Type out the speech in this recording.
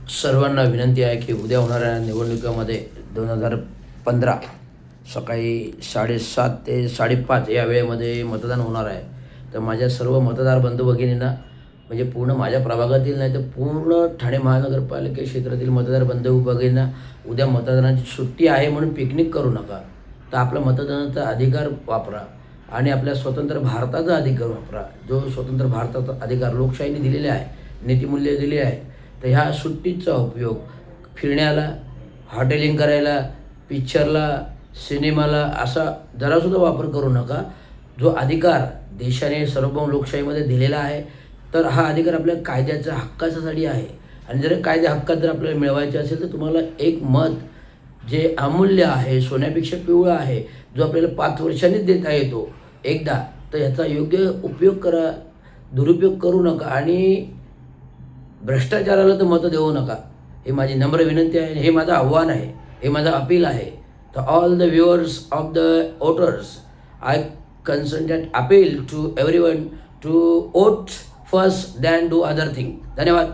सर्वांना विनंती आहे की उद्या होणाऱ्या निवडणुकीमध्ये 2015 सकाळी 7:30 ते 5:30 या वेळेमध्ये मतदान होणार आहे. तर माझ्या सर्व मतदार बंधू भगिनींना, म्हणजे पूर्ण माझ्या प्रभागातील नाही तर पूर्ण ठाणे महानगरपालिका क्षेत्रातील मतदार बंधू भगिनींना उद्या मतदानाची सुट्टी आहे म्हणून पिकनिक करू नका. तर आपला मतदानाचा अधिकार वापरा आणि आपल्या स्वतंत्र भारताचा अधिकार वापरा. जो स्वतंत्र भारताचा अधिकार लोकशाहीने दिलेला आहे, नीतिमूल्य दिले आहे. तर ह्या सुट्टीचा उपयोग फिरण्याला, हॉटेलिंग करायला, पिक्चरला, सिनेमाला असा जरासुद्धा वापर करू नका. जो अधिकार देशाने सार्वभौम लोकशाहीमध्ये दिलेला आहे, तर हा अधिकार आपल्या कायद्याच्या हक्कासाठी आहे. आणि जर कायद्या हक्कात जर आपल्याला मिळवायचे असेल तर तुम्हाला एक मत जे अमूल्य आहे, सोन्यापेक्षा पिवळं आहे, जो आपल्याला 5 वर्षांनीच देता येतो एकदा, तर ह्याचा योग्य उपयोग करा. दुरुपयोग करू नका आणि भ्रष्टाचाराला तर मतं देऊ नका. हे माझी नम्र विनंती आहे, हे माझं आव्हान आहे, हे माझं अपील आहे. तर all the viewers of the voters, I concerted appeal to everyone to vote first than do other thing. धन्यवाद.